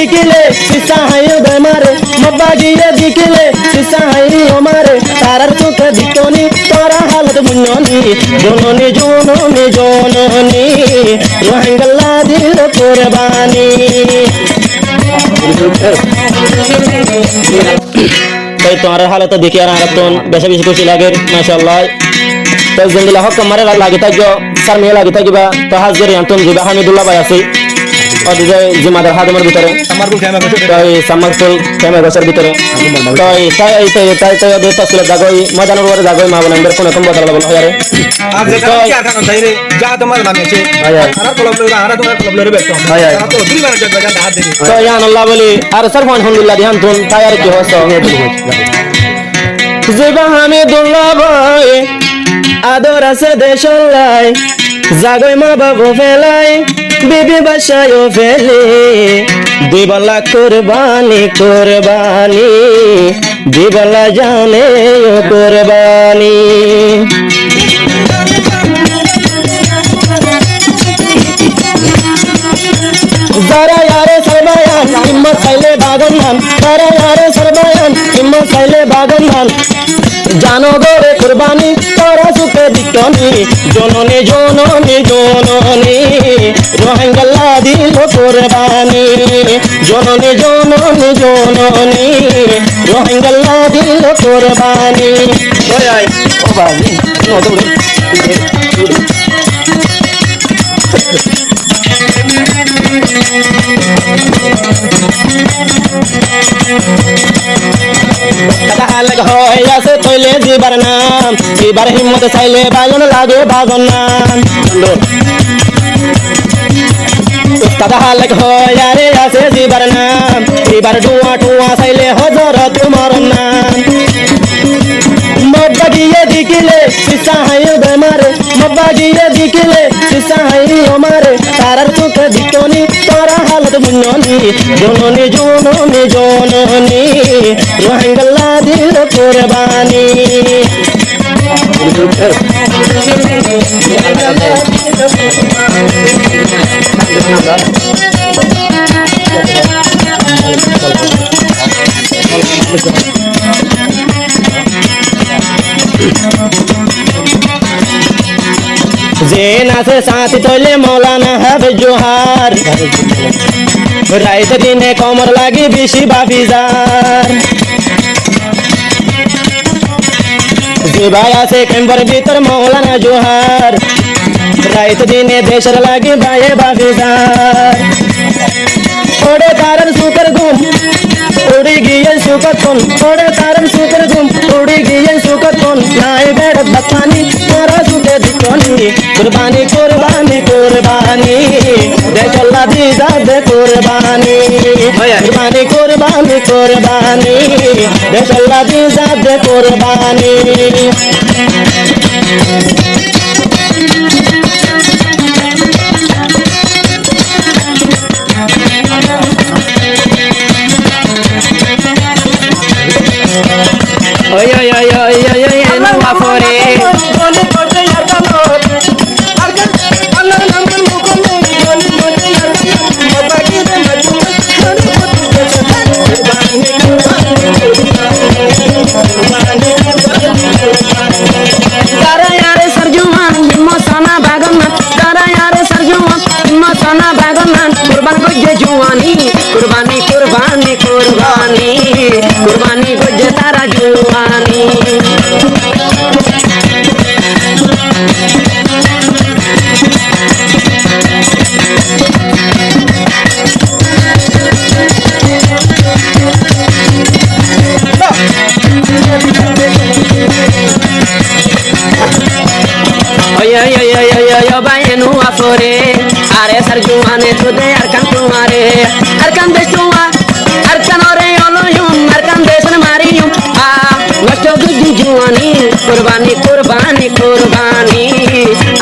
दिखिले सिसा हायो बेमारे मब्बा गिये दिखिले सिसा हायो मारे तारार चोख दिखनी तोरा हालत बुझनी जननी जननी जननी रोहिंगला दिल कुर्बानी তাই তোমার হালত দেখি আর আরাতন বেশি বেশি খুশি লাগে মাশাআল্লাহ তাই জিন্দিলা হক মারে লাগে তাইগো সার মেয়ে লাগে তাইবা তো হাজির আন্তন জিবা হামিদুল্লাহ ভাই আছে ওদিকে জিমাদার হাদমের ভিতরে সামারপুর খেমা গোসর তাই সামারপুর খেমা গোসর ভিতরে তাই ওদের তাসলে জাগই ময়দানের উপরে জাগই মা বলেন কোন কোন বদলা বলা হয় আরে আজ দেখো কি আর কারণ তাইরে যা তোমার নাম আছে আর কলম লইরা আর তোমার কলম লইরা বেশ তো দুই বার জয় জায়গা হাত দিবি তো ইয়া আল্লাহ বলি আর সরফ আলহামদুলিল্লাহ ধ্যান তুন তাই আর কি হচ্ছে জিবা হামিদুল্লাহ ভাই আদর আছে দেশলাই জাগই মা বাবু ফেলাই বিবি বাসায়ও ফেলে দিবালা কুরবানি কুরবানি দিবালা জানে ও কুরবানি যারা यारे सरबायान हिम्मत साइले बागन ধান যারা यारे सरबायान हिम्मत साइले बागन ধান জানো গোরে কুরবানি তোরা সুখে দিকনি জননী জননী জননী রোহিঙ্গলা দিল কুরবানি জননী জননী জননী রোহিঙ্গলা দিল কুরবানি ওই আই ও বাবু নো দৌড় कदा हालक होय आसे तोले जीबार नाम जीबार हिम्मत चाइले बागन लागे बागन नाम कदा हालक होय आरे आसे जीबार नाम जीबार डुआ डुआ चाइले हजर तुम्हार नाम मब्बा गिये दिखिले सिसा हायो बेमारे मब्बा गिये दिखिले सिसा हायो मारे तारार चोख दिखनी तोरा हालत बुझनी जननी जननी जननी रोहिंगला दिल कुरबानी जे नाचे साथी तोले मौलाना हाफिज जोहार रात दिने कमर लागी बेशी बाफिजार जे भाई आसे कैंबर भीतर मौलाना जोहार रात दिने देशर लागी बाये बाफिजार थोड़े कारण सुकर घूम उड़ी गिये सुकर तुन थोड़े कारण सुकर घूम उड़ी गिये सुकर तुन नाय बेड़ बखानी तोरा सुके दिकोनी कुर्बानी कुर्बानी कुर्बानी देशल्ला दीदा दे कुर्बानी कुर्बानी कुर्बानी कुर्बानी देशल्ला दीदा दे कुर्बानी oy oy oy oy oy oy no afore goli kote yar kano arkan allah nam kan mukon nei goli kote yar kano mabagi de maju goli kote kara yare sarjuman himmo sana baganna kara yare sarjuman himmo sana baganna kurban ko je juwani kurbani kurbani kurbani kurbani ko je tara juwani bayenu afore are sarjuane tude arkan tumare arkan destuwa arkan ore oloyum arkan desan mariyum a wasto guju juani kurbani kurbani kurbani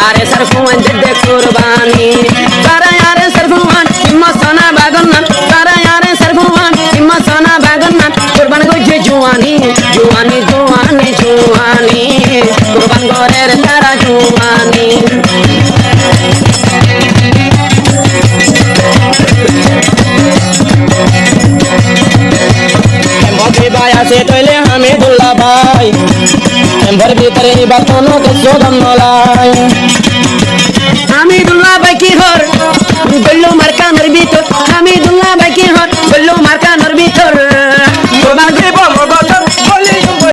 are sarfuan jadde kurbani tara are sarfuan masana baganna tara are sarfuan masana baganna kurban guju juani juani juani juani kurban gore tara juani Hamidullah ভাই chamber ভিতরে বাতনো কে সোগম নলাই